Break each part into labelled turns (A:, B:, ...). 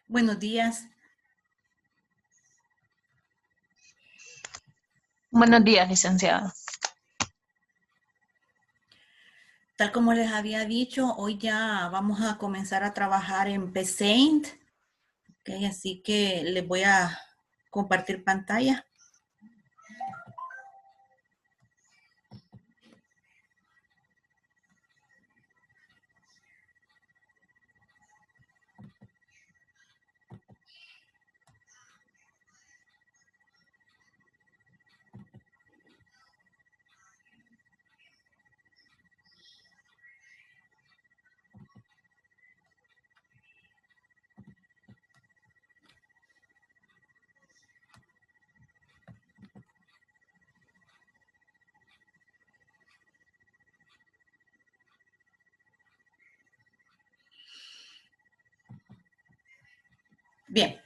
A: Buenos días.
B: Buenos días, licenciada.
A: Tal como les había dicho, hoy ya vamos a comenzar a trabajar en Paint. Okay, así que les voy a compartir pantalla. Bien,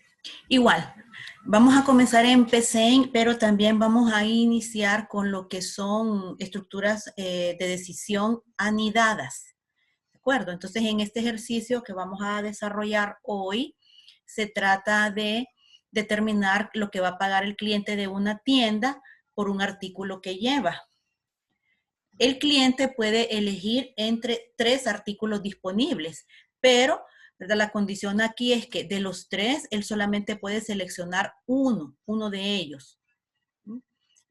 A: igual, vamos a comenzar en Paint, pero también vamos a iniciar con lo que son estructuras de decisión anidadas. ¿De acuerdo? Entonces, en este ejercicio que vamos a desarrollar hoy, se trata de determinar lo que va a pagar el cliente de una tienda por un artículo que lleva. El cliente puede elegir entre 3 artículos disponibles, pero ¿verdad? La condición aquí es que de los 3, él solamente puede seleccionar uno de ellos.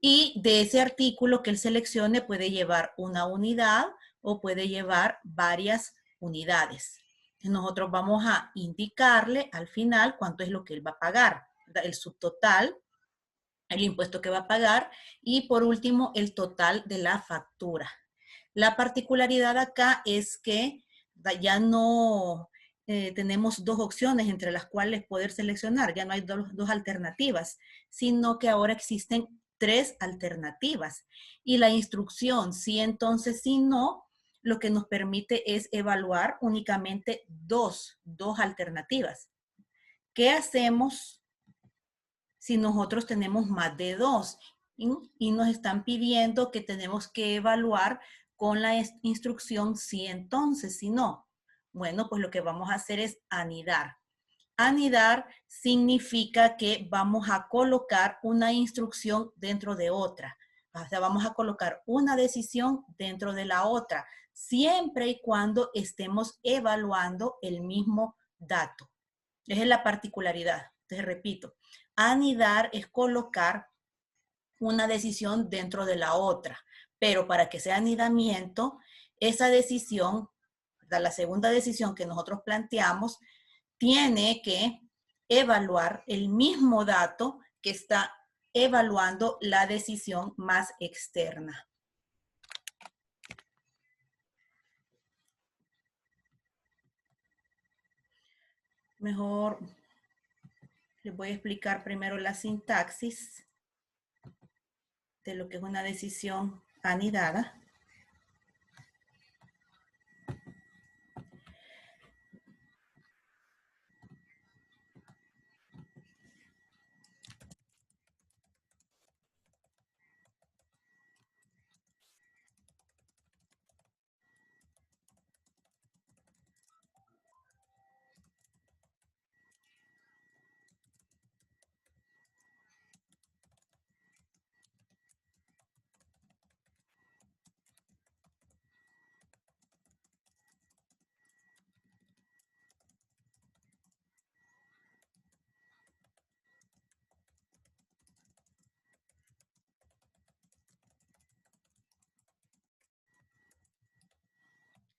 A: Y de ese artículo que él seleccione puede llevar una unidad o puede llevar varias unidades. Nosotros vamos a indicarle al final cuánto es lo que él va a pagar, ¿verdad? El subtotal, el impuesto que va a pagar y por último el total de la factura. La particularidad acá es que ya no tenemos 2 opciones entre las cuales poder seleccionar, ya no hay dos alternativas, sino que ahora existen 3 alternativas. Y la instrucción, sí, entonces, sí, no, lo que nos permite es evaluar únicamente dos alternativas. ¿Qué hacemos si nosotros tenemos más de 2? Y nos están pidiendo que tenemos que evaluar con la instrucción sí, entonces, si no. Bueno, pues lo que vamos a hacer es anidar. Anidar significa que vamos a colocar una instrucción dentro de otra. O sea, vamos a colocar una decisión dentro de la otra, siempre y cuando estemos evaluando el mismo dato. Esa es la particularidad. Entonces, repito, anidar es colocar una decisión dentro de la otra, pero para que sea anidamiento, esa decisión, la segunda decisión que nosotros planteamos, tiene que evaluar el mismo dato que está evaluando la decisión más externa. Mejor les voy a explicar primero la sintaxis de lo que es una decisión anidada.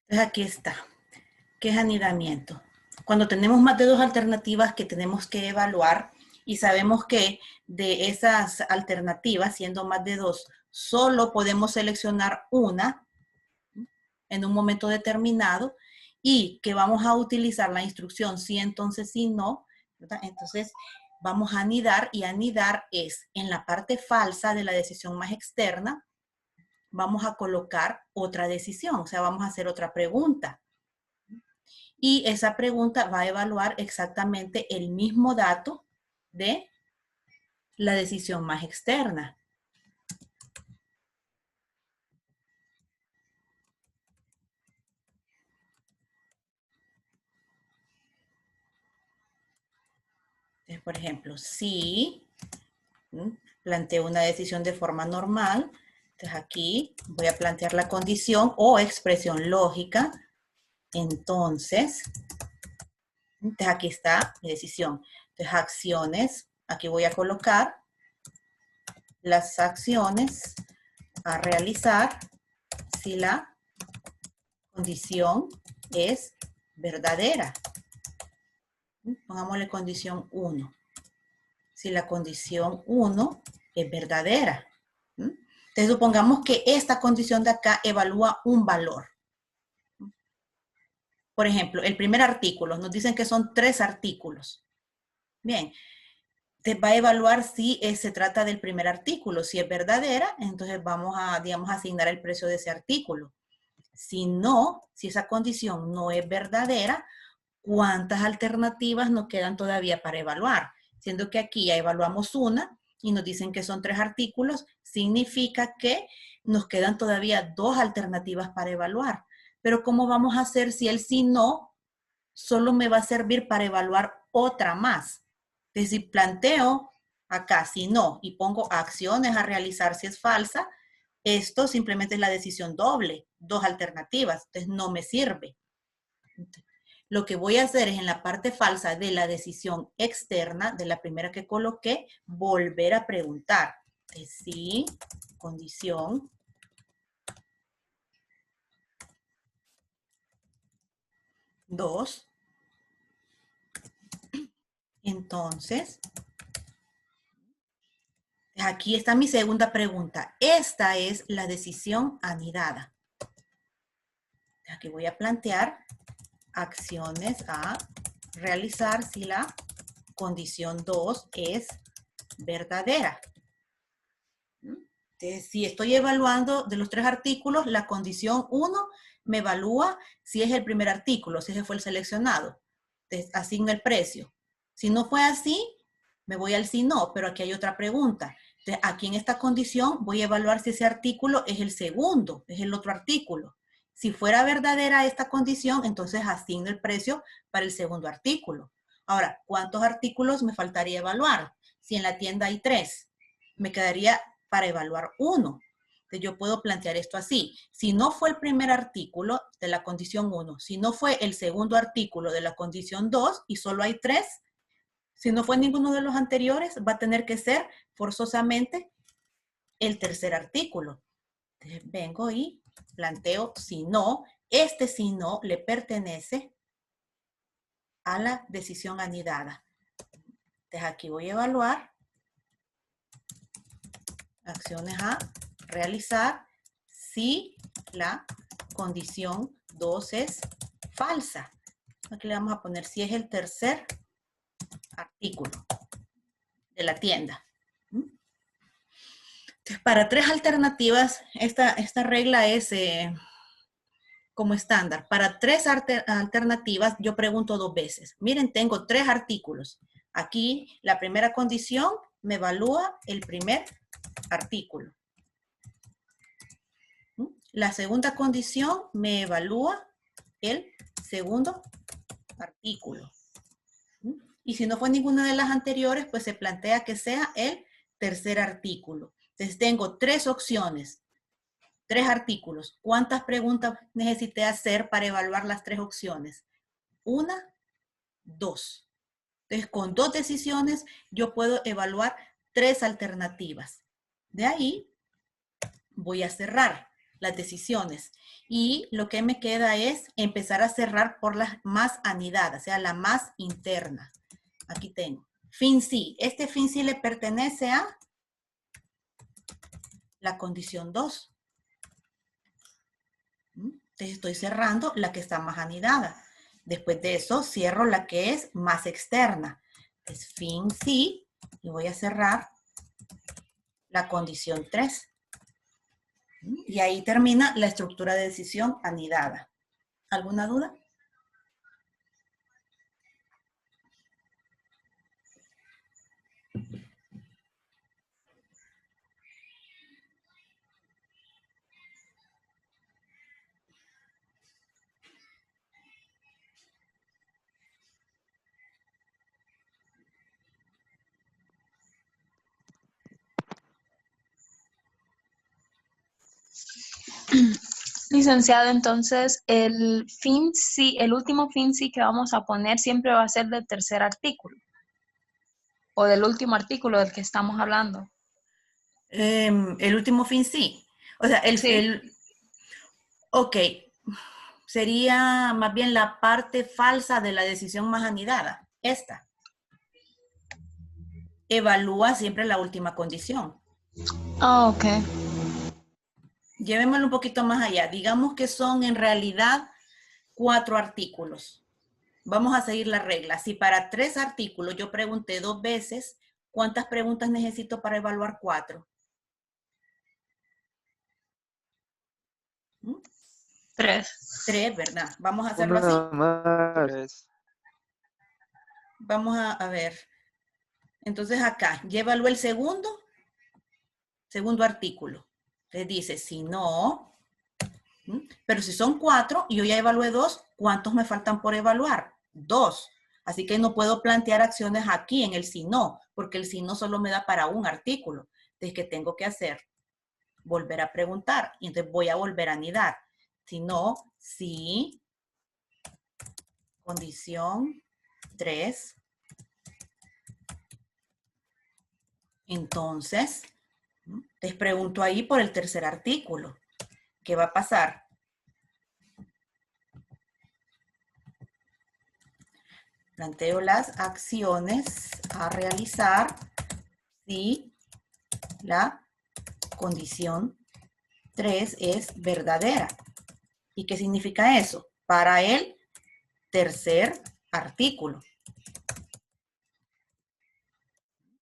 A: Entonces aquí está, ¿qué es anidamiento? Cuando tenemos más de 2 alternativas que tenemos que evaluar y sabemos que de esas alternativas, siendo más de 2, solo podemos seleccionar una en un momento determinado y que vamos a utilizar la instrucción sí, entonces sí, no, ¿verdad? Entonces vamos a anidar y anidar es en la parte falsa de la decisión más externa, vamos a colocar otra decisión, o sea, vamos a hacer otra pregunta. Y esa pregunta va a evaluar exactamente el mismo dato de la decisión más externa. Entonces, por ejemplo, si planteo una decisión de forma normal, entonces aquí voy a plantear la condición o expresión lógica. Entonces aquí está mi decisión. Entonces, acciones, aquí voy a colocar las acciones a realizar si la condición es verdadera. Pongámosle condición 1. Si la condición 1 es verdadera. Entonces, supongamos que esta condición de acá evalúa un valor. Por ejemplo, el primer artículo, nos dicen que son 3 artículos. Bien, te va a evaluar si se trata del primer artículo. Si es verdadera, entonces vamos a, digamos, asignar el precio de ese artículo. Si no, si esa condición no es verdadera, ¿cuántas alternativas nos quedan todavía para evaluar? Siendo que aquí ya evaluamos una y nos dicen que son 3 artículos, significa que nos quedan todavía 2 alternativas para evaluar. Pero ¿cómo vamos a hacer si el si no solo me va a servir para evaluar otra más? Entonces, si planteo acá si no y pongo acciones a realizar si es falsa, esto simplemente es la decisión doble, 2 alternativas, entonces no me sirve. Lo que voy a hacer es en la parte falsa de la decisión externa, de la primera que coloqué, volver a preguntar. Si, condición. Dos. Entonces, aquí está mi segunda pregunta. Esta es la decisión anidada. Aquí voy a plantear acciones a realizar si la condición 2 es verdadera. Entonces, si estoy evaluando de los 3 artículos, la condición 1 me evalúa si es el primer artículo, si ese fue el seleccionado. Entonces, asigno el precio. Si no fue así, me voy al si no, pero aquí hay otra pregunta. Entonces, aquí en esta condición voy a evaluar si ese artículo es el segundo, es el otro artículo. Si fuera verdadera esta condición, entonces asigno el precio para el segundo artículo. Ahora, ¿cuántos artículos me faltaría evaluar? Si en la tienda hay 3, me quedaría para evaluar 1. Entonces yo puedo plantear esto así. Si no fue el primer artículo de la condición 1, si no fue el segundo artículo de la condición 2 y solo hay 3, si no fue ninguno de los anteriores, va a tener que ser forzosamente el tercer artículo. Entonces vengo y planteo si no, este si no le pertenece a la decisión anidada. Entonces aquí voy a evaluar acciones a realizar si la condición 2 es falsa. Aquí le vamos a poner si es el tercer artículo de la tienda. Entonces, para 3 alternativas, esta regla es como estándar. Para 3 alternativas, yo pregunto 2 veces. Miren, tengo 3 artículos. Aquí, la primera condición me evalúa el primer artículo. La segunda condición me evalúa el segundo artículo. Y si no fue ninguna de las anteriores, pues se plantea que sea el tercer artículo. Entonces tengo 3 opciones, 3 artículos. ¿Cuántas preguntas necesité hacer para evaluar las 3 opciones? 1, 2. Entonces con 2 decisiones yo puedo evaluar 3 alternativas. De ahí voy a cerrar las decisiones. Y lo que me queda es empezar a cerrar por las más anidadas, o sea, la más interna. Aquí tengo. Fin sí. Este fin sí le pertenece a la condición 2. Entonces estoy cerrando la que está más anidada. Después de eso cierro la que es más externa. Entonces fin sí. Y voy a cerrar la condición 3. Y ahí termina la estructura de decisión anidada. ¿Alguna duda?
B: Licenciado, entonces el último fin sí que vamos a poner siempre va a ser del tercer artículo o del último artículo del que estamos hablando.
A: El último fin sí. O sea,
B: Sí.
A: ok, sería más bien la parte falsa de la decisión más anidada. Esta. Evalúa siempre la última condición.
B: Ah, ok.
A: Llevémoslo un poquito más allá. Digamos que son en realidad 4 artículos. Vamos a seguir la regla. Si para 3 artículos yo pregunté 2 veces, ¿cuántas preguntas necesito para evaluar 4?
B: 3.
A: 3, ¿verdad? Vamos a hacerlo así.
C: Una más.
A: Vamos a ver. Entonces acá, ya evalué el segundo artículo. Les dice, si no, pero si son 4 y yo ya evalué 2, ¿cuántos me faltan por evaluar? 2. Así que no puedo plantear acciones aquí en el si no, porque el si no solo me da para un artículo. Entonces, ¿qué tengo que hacer? Volver a preguntar. Y entonces voy a volver a anidar. Si no, si condición 3. Entonces, les pregunto ahí por el tercer artículo. ¿Qué va a pasar? Planteo las acciones a realizar si la condición 3 es verdadera. ¿Y qué significa eso? Para el tercer artículo.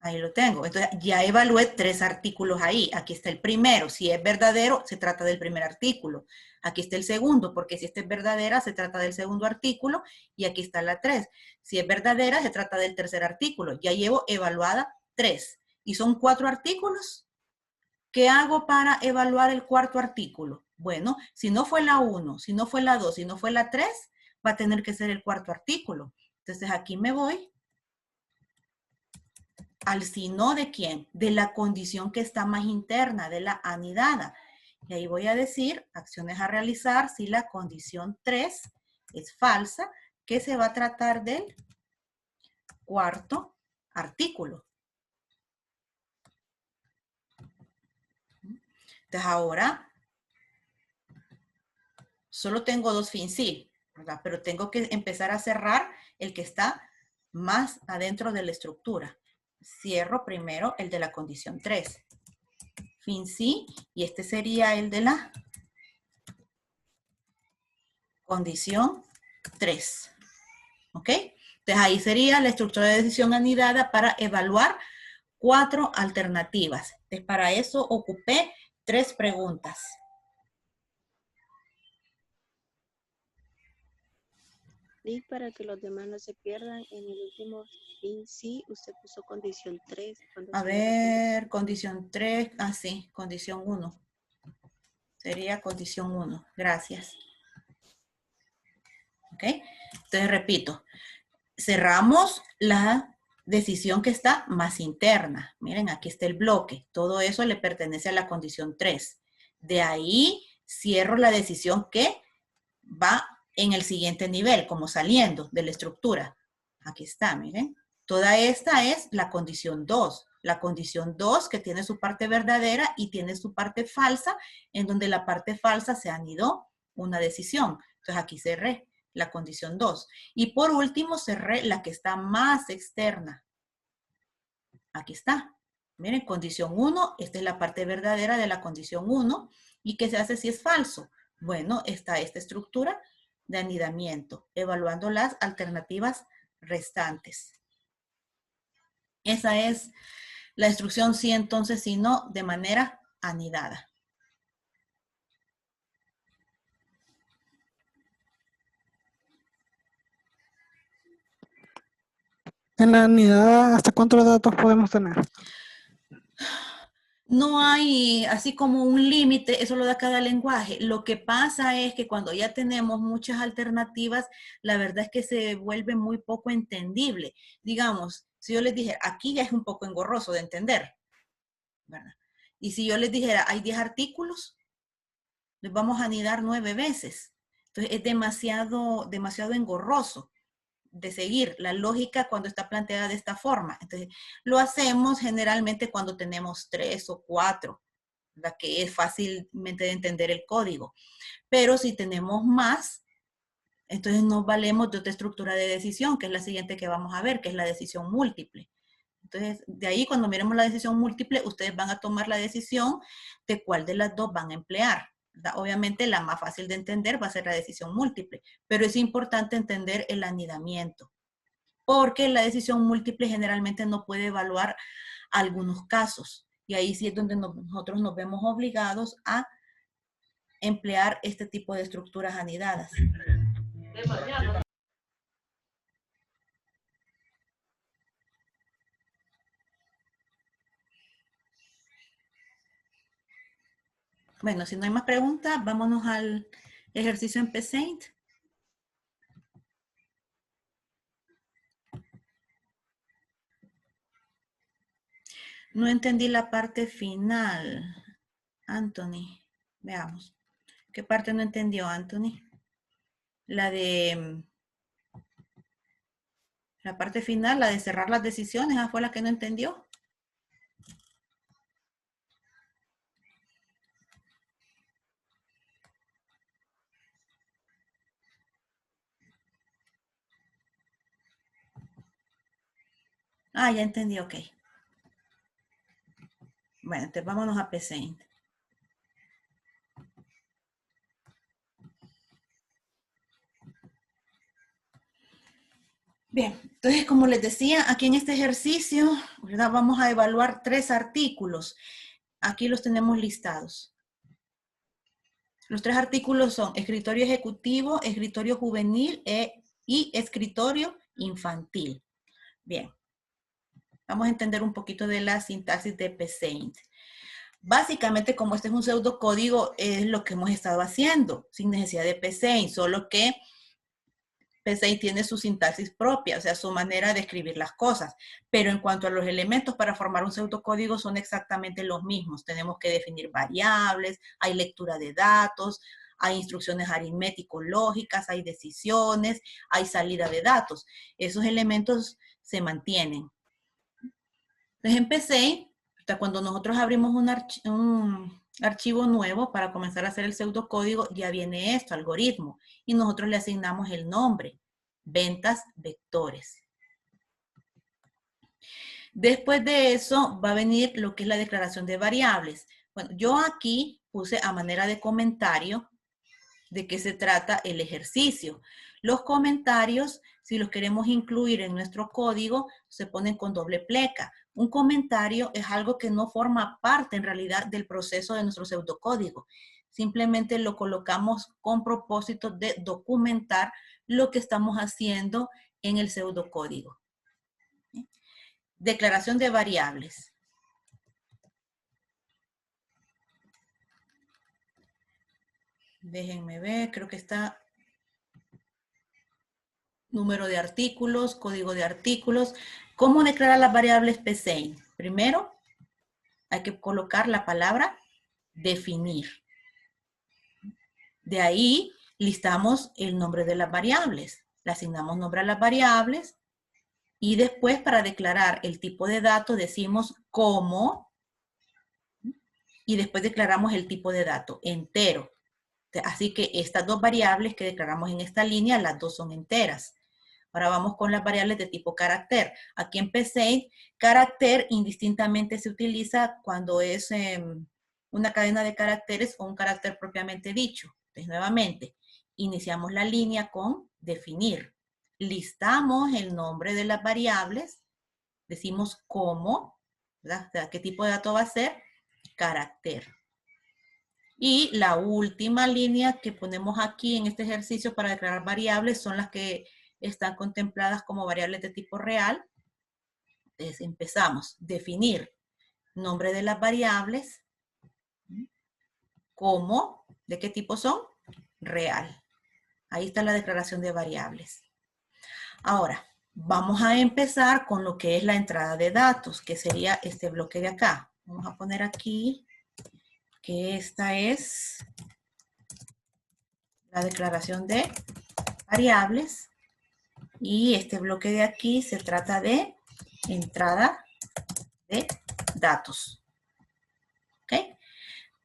A: Ahí lo tengo. Entonces ya evalué 3 artículos ahí. Aquí está el primero. Si es verdadero, se trata del primer artículo. Aquí está el segundo, porque si esta es verdadera, se trata del segundo artículo. Y aquí está la 3. Si es verdadera, se trata del tercer artículo. Ya llevo evaluada 3. Y son 4 artículos. ¿Qué hago para evaluar el cuarto artículo? Bueno, si no fue la 1, si no fue la 2, si no fue la 3, va a tener que ser el cuarto artículo. Entonces aquí me voy al si no de quién, de la condición que está más interna, de la anidada. Y ahí voy a decir acciones a realizar si la condición 3 es falsa, que se va a tratar del cuarto artículo. Entonces ahora solo tengo 2 fin sí, ¿verdad? Pero tengo que empezar a cerrar el que está más adentro de la estructura. Cierro primero el de la condición 3. Fin sí, y este sería el de la condición 3. ¿Ok? Entonces ahí sería la estructura de decisión anidada para evaluar 4 alternativas. Entonces para eso ocupé 3 preguntas.
D: Y para que los demás no se pierdan, en el último fin sí, usted puso condición 3.
A: A ver, condición 3, sí, condición 1. Sería condición 1. Gracias. ¿Ok? Entonces repito, cerramos la decisión que está más interna. Miren, aquí está el bloque. Todo eso le pertenece a la condición 3. De ahí cierro la decisión que va en el siguiente nivel, como saliendo de la estructura. Aquí está, miren. Toda esta es la condición 2. La condición 2 que tiene su parte verdadera y tiene su parte falsa, en donde la parte falsa se anidó una decisión. Entonces aquí cerré la condición 2. Y por último cerré la que está más externa. Aquí está. Miren, condición 1, esta es la parte verdadera de la condición 1. ¿Y qué se hace si es falso? Bueno, está esta estructura de anidamiento, evaluando las alternativas restantes. Esa es la instrucción sí, entonces, si no, de manera anidada.
E: En la unidad, ¿hasta cuántos datos podemos tener?
A: No hay así como un límite, eso lo da cada lenguaje. Lo que pasa es que cuando ya tenemos muchas alternativas, la verdad es que se vuelve muy poco entendible. Digamos, si yo les dijera, aquí ya es un poco engorroso de entender, ¿verdad? Y si yo les dijera, hay 10 artículos, vamos a anidar 9 veces. Entonces es demasiado engorroso de seguir la lógica cuando está planteada de esta forma. Entonces lo hacemos generalmente cuando tenemos 3 o 4, la que es fácilmente de entender el código. Pero si tenemos más, entonces nos valemos de otra estructura de decisión, que es la siguiente que vamos a ver, que es la decisión múltiple. Entonces, de ahí cuando miremos la decisión múltiple, ustedes van a tomar la decisión de cuál de las dos van a emplear. Obviamente la más fácil de entender va a ser la decisión múltiple, pero es importante entender el anidamiento, porque la decisión múltiple generalmente no puede evaluar algunos casos, y ahí sí es donde nosotros nos vemos obligados a emplear este tipo de estructuras anidadas. Bueno, si no hay más preguntas, vámonos al ejercicio en PSAINT. No entendí la parte final, Anthony. Veamos. ¿Qué parte no entendió, Anthony? La de... La parte final, la de cerrar las decisiones, ¿esa fue la que no entendió? Ah, ya entendí, ok. Bueno, entonces vámonos a PSAINT. Bien, entonces como les decía, aquí en este ejercicio, ¿verdad? Vamos a evaluar 3 artículos. Aquí los tenemos listados. Los 3 artículos son escritorio ejecutivo, escritorio juvenil y escritorio infantil. Bien, vamos a entender un poquito de la sintaxis de PSAINT. Básicamente, como este es un pseudocódigo, es lo que hemos estado haciendo, sin necesidad de PSAINT, solo que PSAINT tiene su sintaxis propia, o sea, su manera de escribir las cosas. Pero en cuanto a los elementos para formar un pseudocódigo, son exactamente los mismos. Tenemos que definir variables, hay lectura de datos, hay instrucciones aritmético-lógicas, hay decisiones, hay salida de datos. Esos elementos se mantienen. Entonces, en PSAINT, cuando nosotros abrimos un archivo nuevo para comenzar a hacer el pseudocódigo, ya viene esto, algoritmo, y nosotros le asignamos el nombre, ventas vectores. Después de eso va a venir lo que es la declaración de variables. Bueno, yo aquí puse a manera de comentario de qué se trata el ejercicio. Los comentarios, si los queremos incluir en nuestro código, se ponen con doble pleca. Un comentario es algo que no forma parte en realidad del proceso de nuestro pseudocódigo. Simplemente lo colocamos con propósito de documentar lo que estamos haciendo en el pseudocódigo. Declaración de variables. Déjenme ver, creo que está número de artículos, código de artículos. ¿Cómo declarar las variables PSAINT? Primero, hay que colocar la palabra definir. De ahí listamos el nombre de las variables. Le asignamos nombre a las variables y después para declarar el tipo de dato decimos como y después declaramos el tipo de dato entero. Así que estas dos variables que declaramos en esta línea, las dos son enteras. Ahora vamos con las variables de tipo carácter. Aquí en PSAINT, carácter indistintamente se utiliza cuando es una cadena de caracteres o un carácter propiamente dicho. Entonces, nuevamente, iniciamos la línea con definir. Listamos el nombre de las variables. Decimos cómo, ¿verdad? O sea, ¿qué tipo de dato va a ser? Carácter. Y la última línea que ponemos aquí en este ejercicio para declarar variables son las que están contempladas como variables de tipo real. Entonces empezamos, definir nombre de las variables, como, ¿de qué tipo son? Real. Ahí está la declaración de variables. Ahora, vamos a empezar con lo que es la entrada de datos, que sería este bloque de acá. Vamos a poner aquí que esta es la declaración de variables. Y este bloque de aquí se trata de entrada de datos. ¿Ok?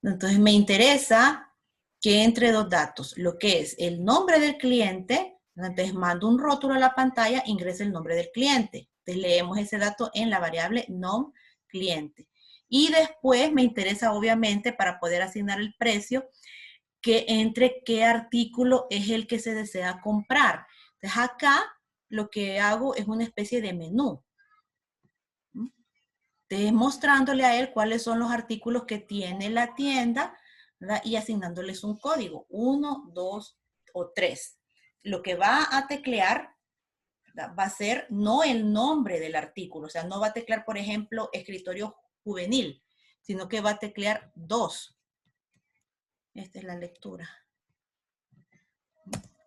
A: Entonces me interesa que entre dos datos, lo que es el nombre del cliente. Entonces mando un rótulo a la pantalla, ingresa el nombre del cliente. Entonces leemos ese dato en la variable nom cliente. Y después me interesa obviamente para poder asignar el precio que entre qué artículo es el que se desea comprar. Entonces acá lo que hago es una especie de menú. Entonces, mostrándole a él cuáles son los artículos que tiene la tienda, ¿verdad? Y asignándoles un código, 1, 2 o 3. Lo que va a teclear, ¿verdad? Va a ser no el nombre del artículo, o sea, no va a teclear, por ejemplo, escritorio juvenil, sino que va a teclear 2. Esta es la lectura.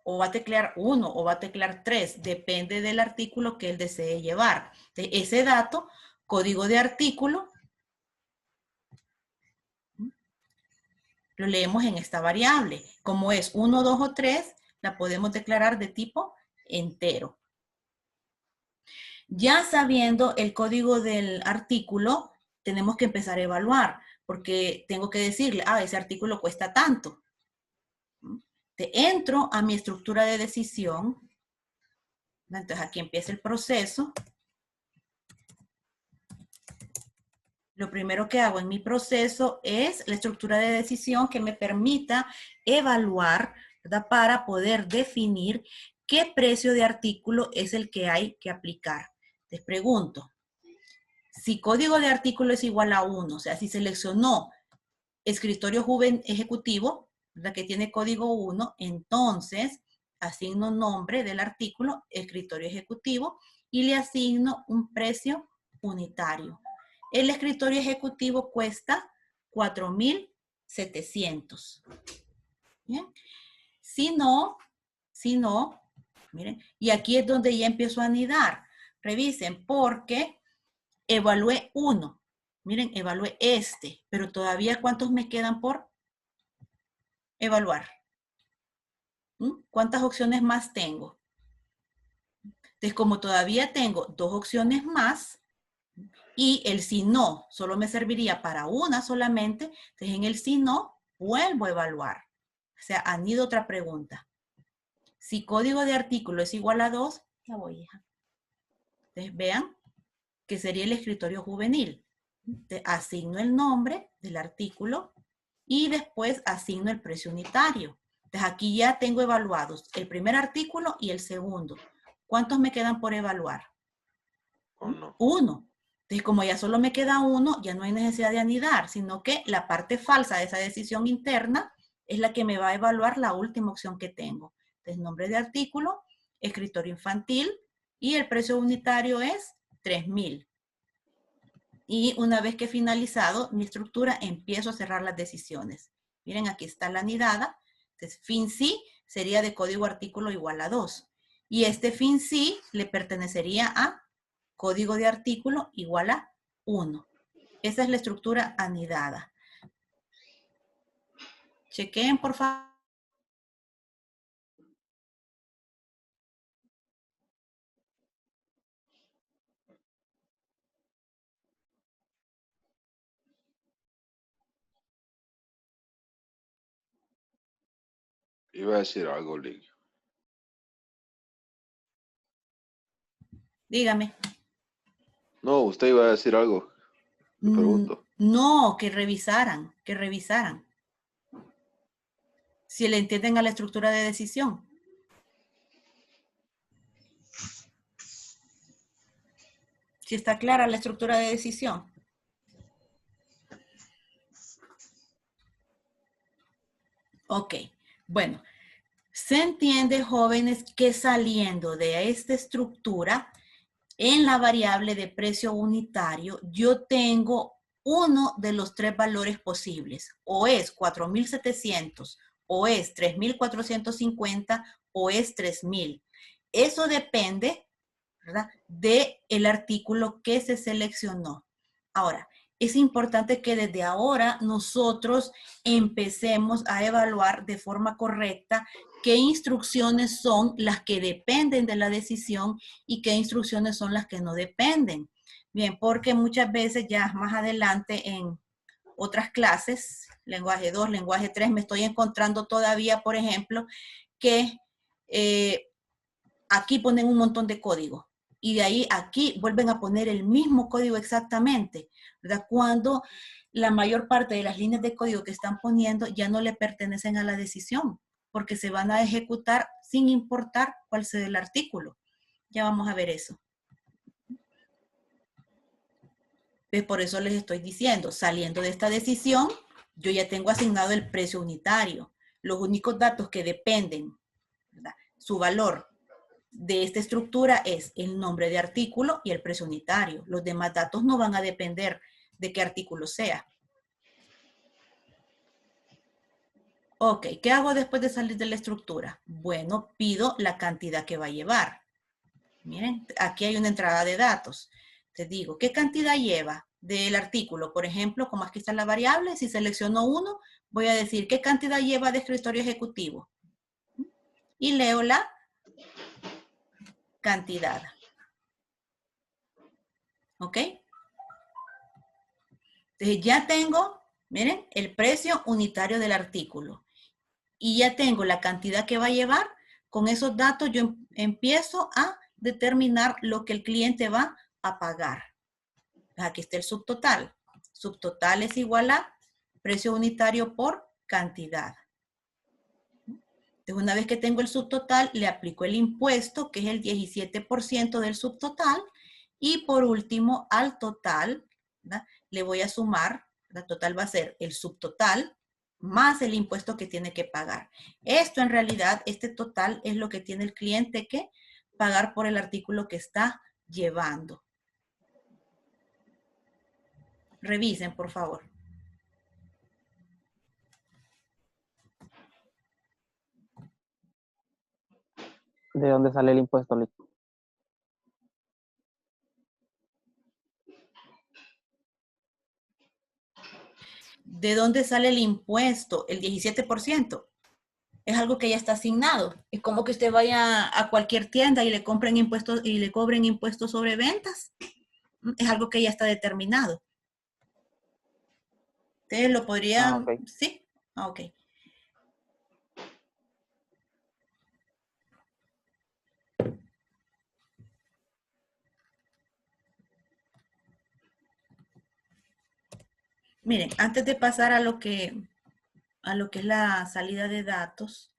A: O va a teclear 1 o va a teclear 3, depende del artículo que él desee llevar. Entonces, ese dato, código de artículo, lo leemos en esta variable. Como es 1, 2 o 3, la podemos declarar de tipo entero. Ya sabiendo el código del artículo, tenemos que empezar a evaluar, porque tengo que decirle, ese artículo cuesta tanto. Entro a mi estructura de decisión. Entonces aquí empieza el proceso. Lo primero que hago en mi proceso es la estructura de decisión que me permita evaluar, ¿verdad? Para poder definir qué precio de artículo es el que hay que aplicar. Les pregunto, si código de artículo es igual a 1, o sea, si seleccionó escritorio ejecutivo, ¿verdad? Que tiene código 1, entonces asigno nombre del artículo, escritorio ejecutivo, y le asigno un precio unitario. El escritorio ejecutivo cuesta 4,700. ¿Bien? Si no, miren, y aquí es donde ya empiezo a anidar. Revisen, porque evalué 1. Miren, evalué este, pero todavía ¿cuántos me quedan por evaluar? ¿Cuántas opciones más tengo? Entonces, como todavía tengo 2 opciones más, y el si no solo me serviría para una solamente, entonces en el si no vuelvo a evaluar. O sea, anido otra pregunta. Si código de artículo es igual a 2, ya voy, hija. Entonces vean que sería el escritorio juvenil. Asigno el nombre del artículo y después asigno el precio unitario. Entonces aquí ya tengo evaluados el primer artículo y el segundo. ¿Cuántos me quedan por evaluar?
C: 1.
A: 1. Entonces, como ya solo me queda 1, ya no hay necesidad de anidar, sino que la parte falsa de esa decisión interna es la que me va a evaluar la última opción que tengo. Entonces, nombre de artículo, escritorio infantil, y el precio unitario es 3,000. Y una vez que he finalizado mi estructura, empiezo a cerrar las decisiones. Miren, aquí está la anidada. Entonces, fin sí sería de código artículo igual a 2. Y este fin sí le pertenecería a código de artículo igual a 1. Esa es la estructura anidada. Chequen, por favor.
C: Iba a decir algo, Lick.
A: Dígame.
C: No, usted iba a decir algo. Le pregunto.
A: No, que revisaran, que revisaran. Si le entienden a la estructura de decisión. Si está clara la estructura de decisión. Ok, bueno. Se entiende, jóvenes, que saliendo de esta estructura, en la variable de precio unitario, yo tengo uno de los 3 valores posibles. O es 4,700, o es 3,450, o es 3,000. Eso depende, ¿verdad?, del artículo que se seleccionó. Ahora, es importante que desde ahora nosotros empecemos a evaluar de forma correcta qué instrucciones son las que dependen de la decisión y qué instrucciones son las que no dependen. Bien, porque muchas veces ya más adelante en otras clases, lenguaje 2, lenguaje 3, me estoy encontrando todavía, por ejemplo, que aquí ponen un montón de código y de ahí aquí vuelven a poner el mismo código exactamente, ¿verdad? Cuando la mayor parte de las líneas de código que están poniendo ya no le pertenecen a la decisión, porque se van a ejecutar sin importar cuál sea el artículo. Ya vamos a ver eso. Por eso les estoy diciendo, saliendo de esta decisión, yo ya tengo asignado el precio unitario. Los únicos datos que dependen, ¿verdad? Su valor de esta estructura es el nombre de artículo y el precio unitario. Los demás datos no van a depender de qué artículo sea. Ok, ¿qué hago después de salir de la estructura? Bueno, pido la cantidad que va a llevar. Miren, aquí hay una entrada de datos. Te digo, ¿qué cantidad lleva del artículo? Por ejemplo, como aquí está la variable, si selecciono uno, voy a decir, ¿qué cantidad lleva de escritorio ejecutivo? Y leo la cantidad. ¿Ok? Entonces ya tengo, miren, el precio unitario del artículo. Y ya tengo la cantidad que va a llevar. Con esos datos yo empiezo a determinar lo que el cliente va a pagar. Aquí está el subtotal. Subtotal es igual a precio unitario por cantidad. Entonces, una vez que tengo el subtotal, le aplico el impuesto, que es el 17% del subtotal. Y por último, al total, ¿verdad? Le voy a sumar, el total va a ser el subtotal más el impuesto que tiene que pagar. Esto en realidad, este total es lo que tiene el cliente que pagar por el artículo que está llevando. Revisen, por favor.
F: ¿De dónde sale el impuesto, Liz?
A: ¿De dónde sale el impuesto? El 17%. Es algo que ya está asignado. Es como que usted vaya a cualquier tienda y le compren impuestos y le cobren impuestos sobre ventas. Es algo que ya está determinado. Ustedes lo podrían,
F: okay.
A: ¿sí? Ok. Miren, antes de pasar a lo que es la salida de datos,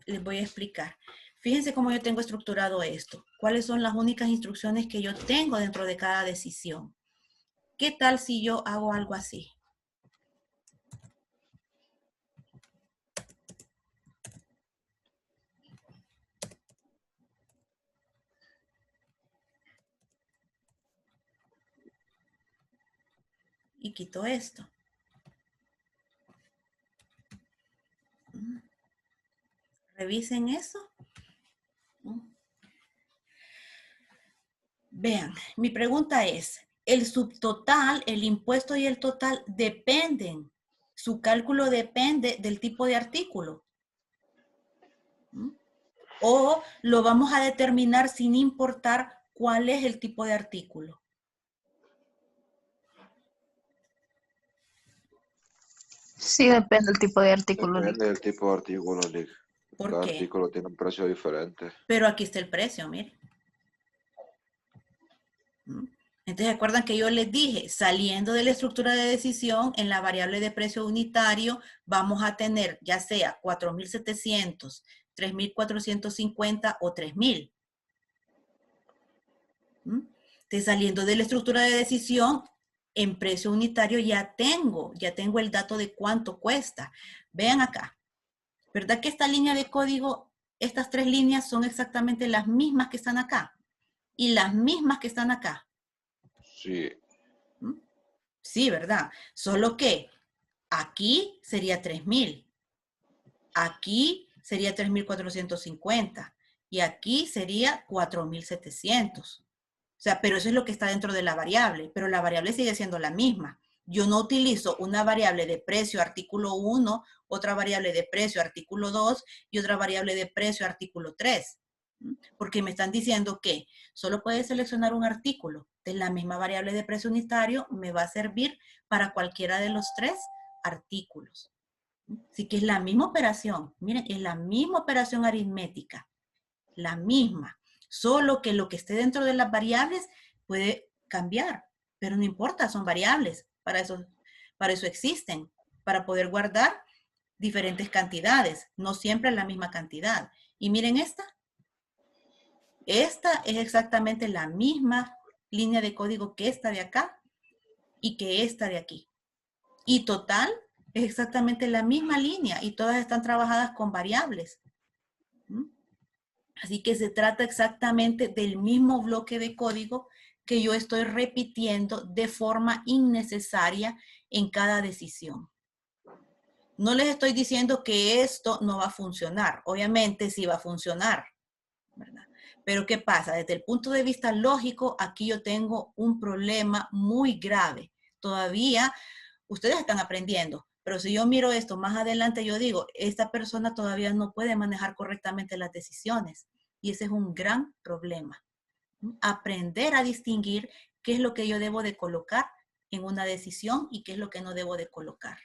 A: les voy a explicar. Fíjense cómo yo tengo estructurado esto. ¿Cuáles son las únicas instrucciones que yo tengo dentro de cada decisión? ¿Qué tal si yo hago algo así? Y quito esto. Revisen eso. Vean, mi pregunta es, ¿el subtotal, el impuesto y el total dependen? ¿Su cálculo depende del tipo de artículo? ¿O lo vamos a determinar sin importar cuál es el tipo de artículo?
B: Sí, depende del tipo de artículo.
C: Depende del tipo de artículo, Lick.
A: ¿Por
C: Cada
A: qué?
C: artículo tiene un precio diferente.
A: Pero aquí está el precio, miren. Entonces, recuerdan que yo les dije, saliendo de la estructura de decisión, en la variable de precio unitario, vamos a tener ya sea 4.700, 3.450 o 3.000. Entonces, saliendo de la estructura de decisión, en precio unitario ya tengo el dato de cuánto cuesta. Vean acá. ¿Verdad que esta línea de código, estas tres líneas son exactamente las mismas que están acá? Y las mismas que están acá.
C: Sí.
A: Sí, ¿verdad? Solo que aquí sería 3.000. Aquí sería 3.450. Y aquí sería 4.700. O sea, pero eso es lo que está dentro de la variable, pero la variable sigue siendo la misma. Yo no utilizo una variable de precio artículo 1, otra variable de precio artículo 2 y otra variable de precio artículo 3. Porque me están diciendo que solo puedes seleccionar un artículo de la misma variable de precio unitario, me va a servir para cualquiera de los 3 artículos. Así que es la misma operación. Miren, es la misma operación aritmética. La misma. Solo que lo que esté dentro de las variables puede cambiar. Pero no importa, son variables. Para eso existen. Para poder guardar diferentes cantidades. No siempre la misma cantidad. Y miren esta. Esta es exactamente la misma línea de código que esta de acá y que esta de aquí. Y total es exactamente la misma línea y todas están trabajadas con variables. Así que se trata exactamente del mismo bloque de código que yo estoy repitiendo de forma innecesaria en cada decisión. No les estoy diciendo que esto no va a funcionar. Obviamente sí va a funcionar, ¿verdad? Pero ¿qué pasa? Desde el punto de vista lógico, aquí yo tengo un problema muy grave. Todavía ustedes están aprendiendo, pero si yo miro esto más adelante, yo digo, esta persona todavía no puede manejar correctamente las decisiones. Y ese es un gran problema. Aprender a distinguir qué es lo que yo debo de colocar en una decisión y qué es lo que no debo de colocar.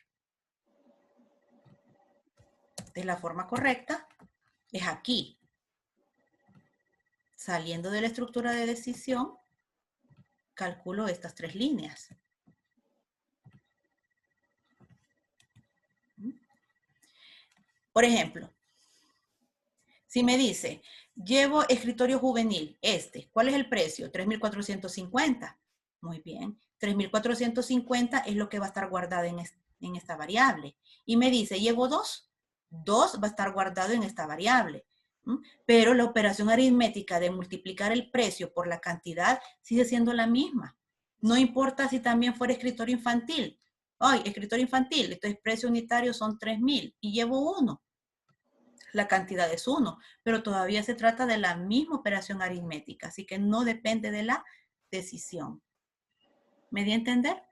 A: De la forma correcta es aquí. Saliendo de la estructura de decisión, calculo estas 3 líneas. Por ejemplo, si me dice, llevo escritorio juvenil, ¿cuál es el precio? 3.450. Muy bien, 3.450 es lo que va a estar guardado en esta variable. Y me dice, llevo 2 va a estar guardado en esta variable. Pero la operación aritmética de multiplicar el precio por la cantidad sigue siendo la misma. No importa si también fuera escritorio infantil. Ay, escritorio infantil, entonces precio unitario son 3.000 y llevo 1. La cantidad es 1, pero todavía se trata de la misma operación aritmética, así que no depende de la decisión. ¿Me di a entender?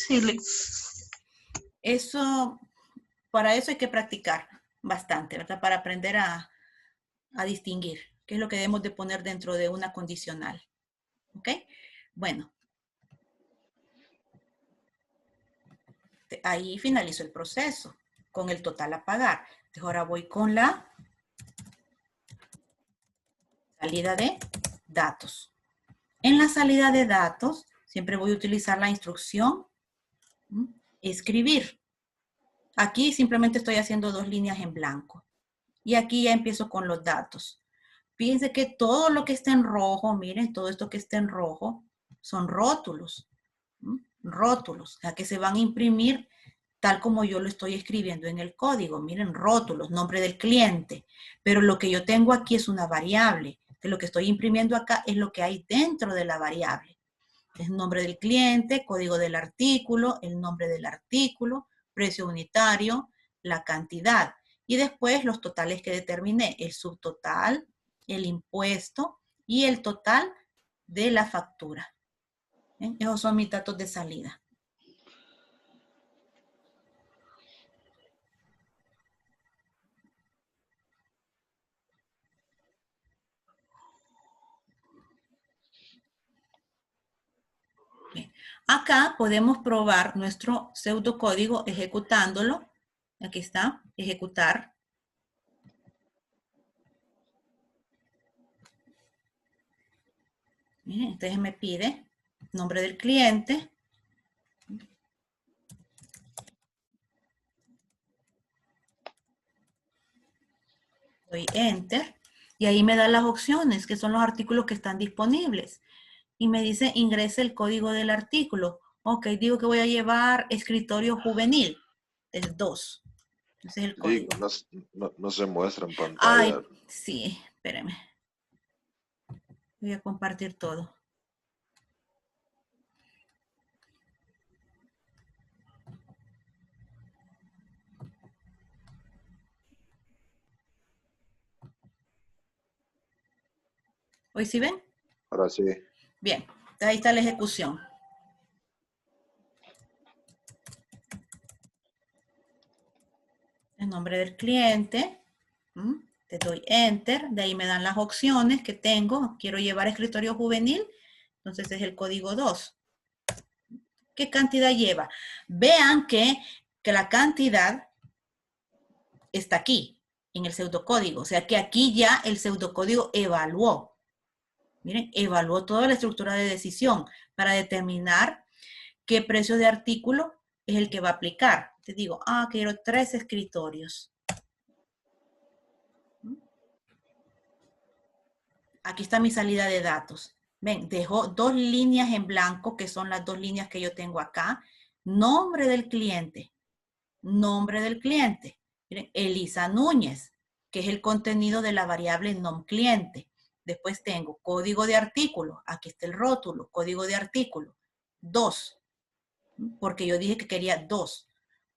B: Sí,
A: Para eso hay que practicar bastante, ¿verdad? Para aprender a distinguir qué es lo que debemos de poner dentro de una condicional. ¿Ok? Bueno. Ahí finalizo el proceso con el total a pagar. Entonces ahora voy con la salida de datos. En la salida de datos, siempre voy a utilizar la instrucción escribir. Aquí simplemente estoy haciendo 2 líneas en blanco. Y aquí ya empiezo con los datos. Fíjense que todo lo que está en rojo, miren, todo esto que está en rojo, son rótulos. Rótulos, o sea, que se van a imprimir tal como yo lo estoy escribiendo en el código. Miren, rótulos, nombre del cliente. Pero lo que yo tengo aquí es una variable. Que lo que estoy imprimiendo acá es lo que hay dentro de la variable. Es nombre del cliente, código del artículo, el nombre del artículo, precio unitario, la cantidad. Y después los totales que determiné, el subtotal, el impuesto y el total de la factura. Esos son mis datos de salida. Bien. Acá podemos probar nuestro pseudocódigo ejecutándolo. Aquí está, ejecutar. Miren, entonces me pide nombre del cliente. Doy Enter. Y ahí me da las opciones, que son los artículos que están disponibles. Y me dice, ingrese el código del artículo. Ok, digo que voy a llevar escritorio juvenil. El 2. Ese es el código.
C: No se muestra en
A: Ay,
C: pantalla.
A: sí, espérenme. Voy a compartir todo. ¿Hoy sí ven?
C: Ahora sí.
A: Bien, ahí está la ejecución. El nombre del cliente. Te doy Enter. De ahí me dan las opciones que tengo. Quiero llevar escritorio juvenil. Entonces es el código 2. ¿Qué cantidad lleva? Vean que la cantidad está aquí, en el pseudocódigo. O sea que aquí ya el pseudocódigo evaluó. Miren, evaluó toda la estructura de decisión para determinar qué precio de artículo es el que va a aplicar. Te digo, quiero 3 escritorios. Aquí está mi salida de datos. Ven, dejó 2 líneas en blanco, que son las 2 líneas que yo tengo acá. Nombre del cliente. Nombre del cliente. Miren, Elisa Núñez, que es el contenido de la variable nom cliente. Después tengo código de artículo. Aquí está el rótulo, código de artículo. 2. Porque yo dije que quería 2.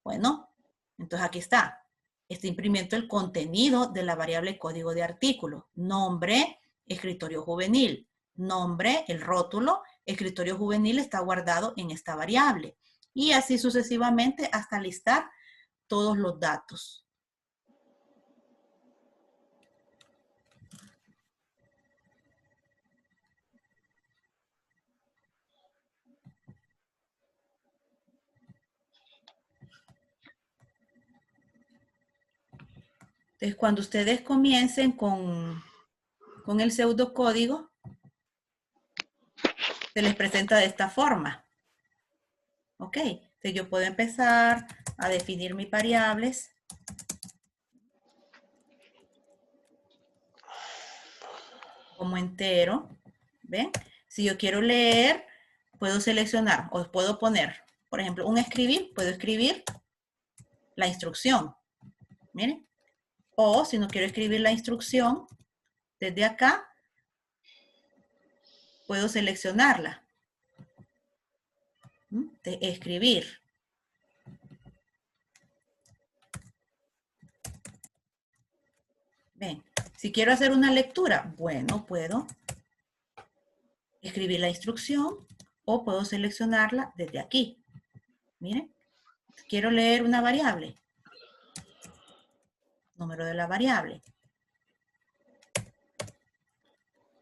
A: Bueno, entonces aquí está. Está imprimiendo el contenido de la variable código de artículo. Nombre, escritorio juvenil. Nombre, el rótulo, escritorio juvenil está guardado en esta variable. Y así sucesivamente hasta listar todos los datos. Entonces, cuando ustedes comiencen con el pseudocódigo, se les presenta de esta forma. ¿Ok? Entonces, yo puedo empezar a definir mis variables. Como entero. ¿Ven? Si yo quiero leer, puedo seleccionar o puedo poner, por ejemplo, un escribir, puedo escribir la instrucción. Miren. O si no quiero escribir la instrucción, desde acá, puedo seleccionarla. De escribir. Ven, si quiero hacer una lectura, bueno, puedo escribir la instrucción o puedo seleccionarla desde aquí. Miren, quiero leer una variable. Número de la variable.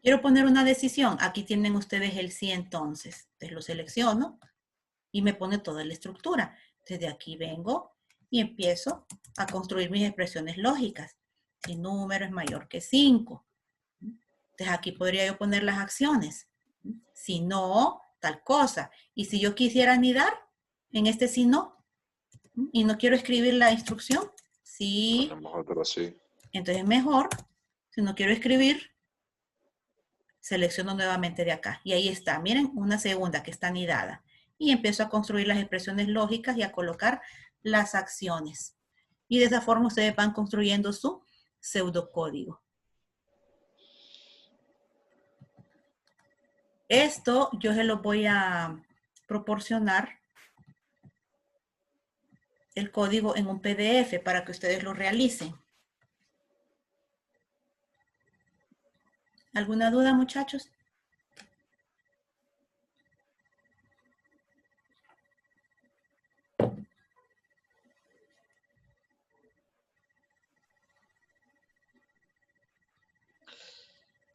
A: Quiero poner una decisión. Aquí tienen ustedes el sí entonces. Entonces lo selecciono y me pone toda la estructura. Desde aquí vengo y empiezo a construir mis expresiones lógicas. Si número es mayor que 5. Entonces aquí podría yo poner las acciones. Si no, tal cosa. Y si yo quisiera anidar en este si no, y no quiero escribir la instrucción, sí. Entonces mejor, si no quiero escribir, selecciono nuevamente de acá. Y ahí está, miren, una segunda que está anidada. Y empiezo a construir las expresiones lógicas y a colocar las acciones. Y de esa forma ustedes van construyendo su pseudocódigo. Esto yo se lo voy a proporcionar el código en un PDF para que ustedes lo realicen. ¿Alguna duda, muchachos?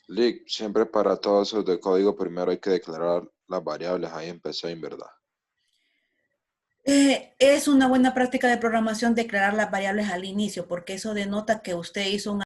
C: Lick, siempre para todos esos de código primero hay que declarar las variables ahí en PC, ¿verdad?
A: Es una buena práctica de programación declarar las variables al inicio, porque eso denota que usted hizo un